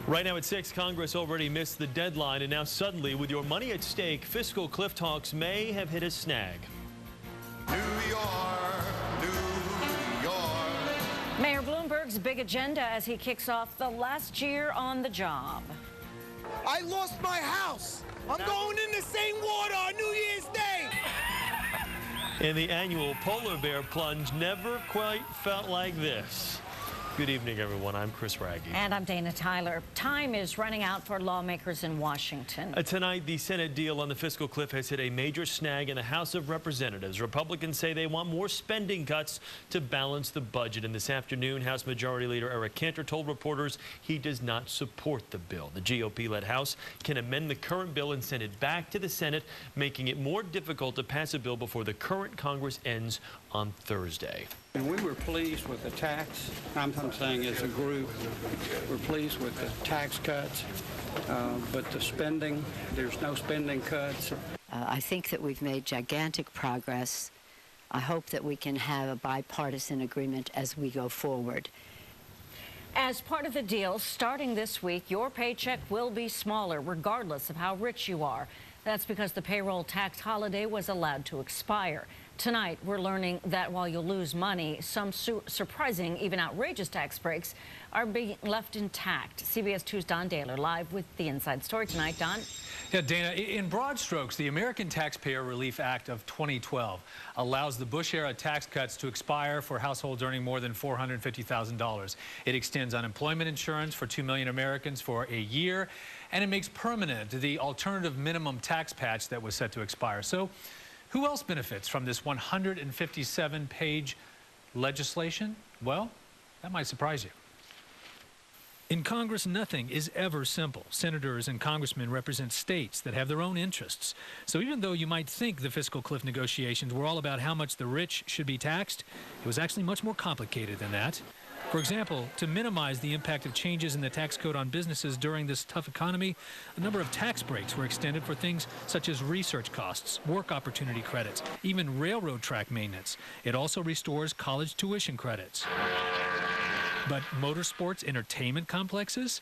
Right now at 6, Congress already missed the deadline, and now suddenly, with your money at stake, fiscal cliff talks may have hit a snag. New York, New York. Mayor Bloomberg's big agenda as he kicks off the last year on the job. I lost my house. I'm going in the same water on New Year's Day. And the annual polar bear plunge never quite felt like this. Good evening, everyone. I'm Chris Raggi. And I'm Dana Tyler. Time is running out for lawmakers in Washington. Tonight, the Senate deal on the fiscal cliff has hit a major snag in the House of Representatives. Republicans say they want more spending cuts to balance the budget. And this afternoon, House Majority Leader Eric Cantor told reporters he does not support the bill. The GOP-led House can amend the current bill and send it back to the Senate, making it more difficult to pass a bill before the current Congress ends on Thursday. And we were pleased with the tax. I'm saying as a group, we're pleased with the tax cuts, but the spending, there's no spending cuts. I think that we've made gigantic progress. I hope that we can have a bipartisan agreement as we go forward. As part of the deal, starting this week, your paycheck will be smaller, regardless of how rich you are. That's because the payroll tax holiday was allowed to expire. Tonight, we're learning that while you'll lose money, some surprising, even outrageous tax breaks are being left intact. CBS 2's Don Daler live with the Inside Story tonight. Don? Yeah, Dana, in broad strokes, the American Taxpayer Relief Act of 2012 allows the Bush-era tax cuts to expire for households earning more than $450,000. It extends unemployment insurance for 2 million Americans for a year, and it makes permanent the alternative minimum tax patch that was set to expire. So, who else benefits from this 157-page legislation? Well, that might surprise you. In Congress, nothing is ever simple. Senators and congressmen represent states that have their own interests. So even though you might think the fiscal cliff negotiations were all about how much the rich should be taxed, it was actually much more complicated than that. For example, to minimize the impact of changes in the tax code on businesses during this tough economy, a number of tax breaks were extended for things such as research costs, work opportunity credits, even railroad track maintenance. It also restores college tuition credits. But motorsports entertainment complexes?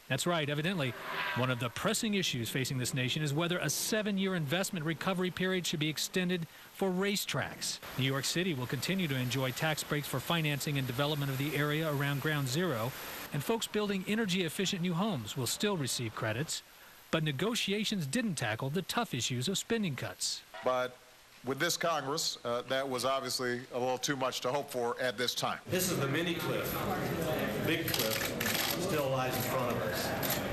That's right, evidently, one of the pressing issues facing this nation is whether a 7-year investment recovery period should be extended for racetracks. New York City will continue to enjoy tax breaks for financing and development of the area around Ground Zero, and folks building energy-efficient new homes will still receive credits. But negotiations didn't tackle the tough issues of spending cuts. But with this Congress, that was obviously a little too much to hope for at this time. This is the mini cliff. Big cliff still lies in front of us.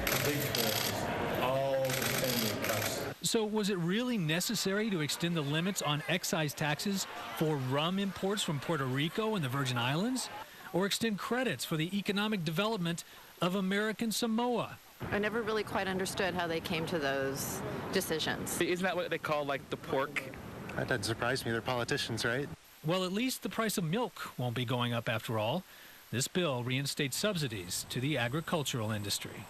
The big cliff, all the spending cuts. So was it really necessary to extend the limits on excise taxes for rum imports from Puerto Rico and the Virgin Islands? Or extend credits for the economic development of American Samoa? I never really quite understood how they came to those decisions. Isn't that what they call, like, the pork? That doesn't surprise me. They're politicians, right? Well, at least the price of milk won't be going up after all. This bill reinstates subsidies to the agricultural industry.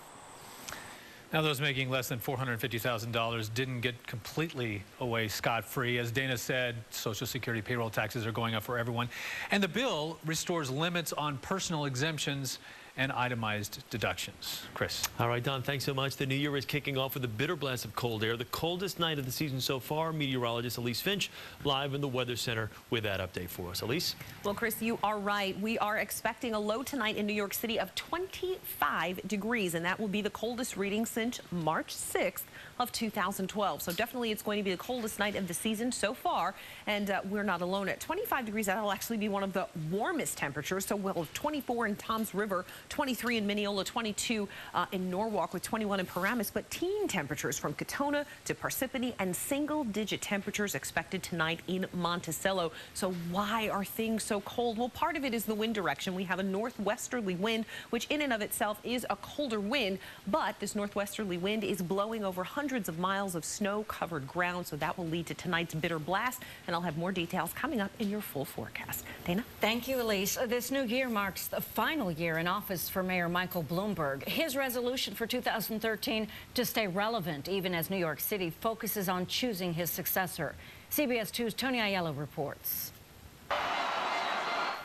Now, those making less than $450,000 didn't get completely away scot-free. As Dana said, Social Security payroll taxes are going up for everyone. And the bill restores limits on personal exemptions and itemized deductions. Chris. All right, Don, thanks so much. The new year is kicking off with a bitter blast of cold air, the coldest night of the season so far. Meteorologist Elise Finch live in the Weather Center with that update for us. Elise? Well, Chris, you are right. We are expecting a low tonight in New York City of 25 degrees, and that will be the coldest reading since March 6th of 2012. So definitely it's going to be the coldest night of the season so far, and we're not alone. At 25 degrees, that'll actually be one of the warmest temperatures. So we'll have 24 in Toms River, 23 in Mineola, 22 in Norwalk, with 21 in Paramus, but teen temperatures from Katona to Parsippany and single-digit temperatures expected tonight in Monticello. So why are things so cold? Well, part of it is the wind direction. We have a northwesterly wind, which in and of itself is a colder wind, but this northwesterly wind is blowing over hundreds of miles of snow-covered ground, so that will lead to tonight's bitter blast, and I'll have more details coming up in your full forecast. Dana? Thank you, Elise. This new year marks the final year in office for Mayor Michael Bloomberg. His resolution for 2013 to stay relevant, even as New York City focuses on choosing his successor. CBS 2's Tony Aiello reports.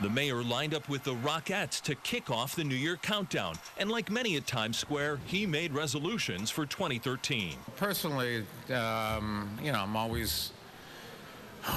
The mayor lined up with the Rockettes to kick off the New Year countdown. And like many at Times Square, he made resolutions for 2013. Personally, I'm always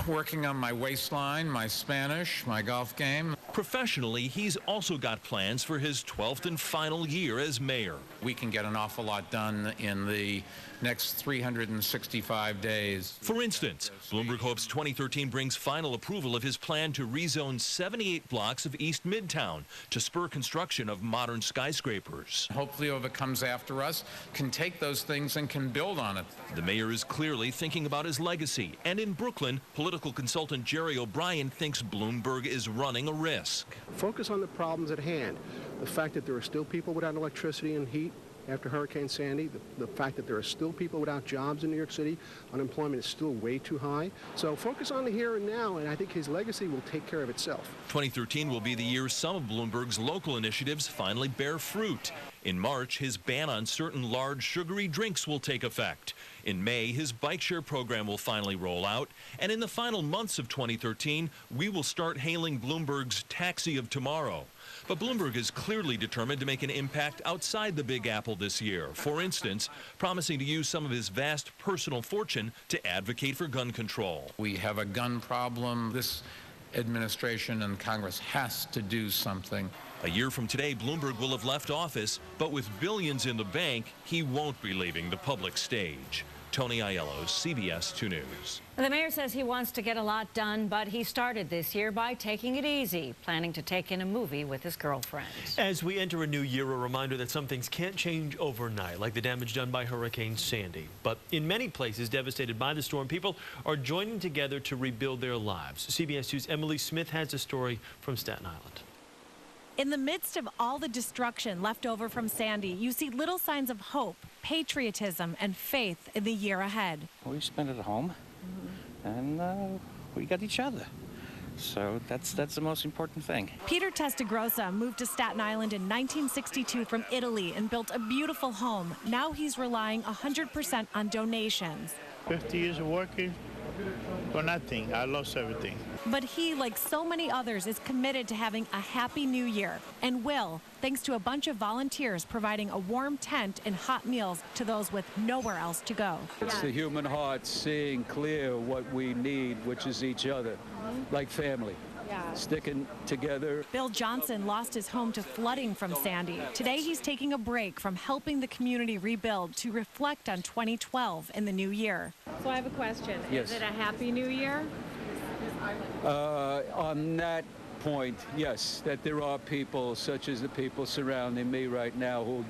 working on my waistline, my Spanish, my golf game. Professionally, he's also got plans for his 12th and final year as mayor. We can get an awful lot done in the next 365 days. For instance, Bloomberg hopes 2013 brings final approval of his plan to rezone 78 blocks of East Midtown to spur construction of modern skyscrapers. Hopefully whoever comes after us can take those things and can build on it. The mayor is clearly thinking about his legacy, and in Brooklyn, political consultant Jerry O'Brien thinks Bloomberg is running a risk. Focus on the problems at hand. The fact that there are still people without electricity and heat after Hurricane Sandy, the fact that there are still people without jobs in New York City, unemployment is still way too high. So focus on the here and now, and I think his legacy will take care of itself. 2013 will be the year some of Bloomberg's local initiatives finally bear fruit. In March, his ban on certain large sugary drinks will take effect. In May, his bike share program will finally roll out. And in the final months of 2013, we will start hailing Bloomberg's taxi of tomorrow. But Bloomberg is clearly determined to make an impact outside the Big Apple this year. For instance, promising to use some of his vast personal fortune to advocate for gun control. We have a gun problem. This administration and Congress has to do something. A year from today, Bloomberg will have left office, but with billions in the bank, he won't be leaving the public stage. Tony Aiello, CBS 2 News. The mayor says he wants to get a lot done, but he started this year by taking it easy, planning to take in a movie with his girlfriend. As we enter a new year, a reminder that some things can't change overnight, like the damage done by Hurricane Sandy. But in many places devastated by the storm, people are joining together to rebuild their lives. CBS 2's Emily Smith has a story from Staten Island. In the midst of all the destruction left over from Sandy, you see little signs of hope, patriotism, and faith in the year ahead. We spent it at home, and we got each other. So that's the most important thing. Peter Testagrossa moved to Staten Island in 1962 from Italy and built a beautiful home. Now he's relying 100% on donations. 50 years of working for nothing. I lost everything. But he, like so many others, is committed to having a happy new year and will, thanks to a bunch of volunteers providing a warm tent and hot meals to those with nowhere else to go. It's the human heart seeing clear what we need, which is each other, like family. Sticking together. Bill Johnson lost his home to flooding from Sandy. Today he's taking a break from helping the community rebuild to reflect on 2012 in the new year. So I have a question. Yes. Is it a happy new year? On that point, yes, that there are people such as the people surrounding me right now who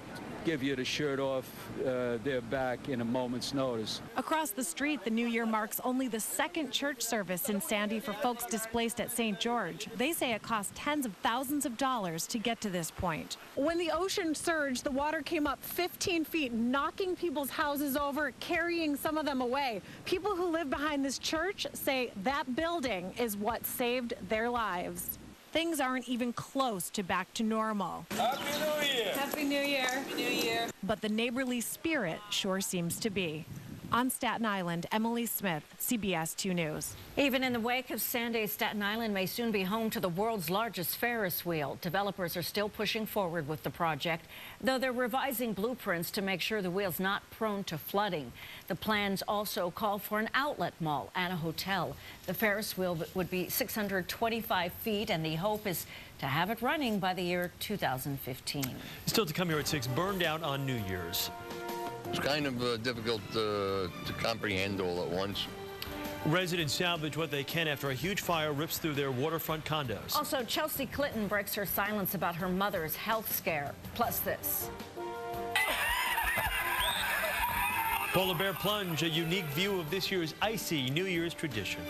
give you the shirt off their back in a moment's notice. Across the street, the new year marks only the second church service in Sandy for folks displaced at St. George. They say it cost tens of thousands of dollars to get to this point. When the ocean surged, the water came up 15 feet, knocking people's houses over, carrying some of them away. People who live behind this church say that building is what saved their lives. Things aren't even close to back to normal. Happy New Year! Happy New Year! Happy New Year! But the neighborly spirit sure seems to be. On Staten Island, Emily Smith, CBS 2 News. Even in the wake of Sandy, Staten Island may soon be home to the world's largest Ferris wheel. Developers are still pushing forward with the project, though they're revising blueprints to make sure the wheel's not prone to flooding. The plans also call for an outlet mall and a hotel. The Ferris wheel would be 625 feet, and the hope is to have it running by the year 2015. Still to come here at 6, burned out on New Year's. It's kind of difficult to comprehend all at once. Residents salvage what they can after a huge fire rips through their waterfront condos. Also, Chelsea Clinton breaks her silence about her mother's health scare. Plus this. Polar bear plunge, a unique view of this year's icy New Year's tradition.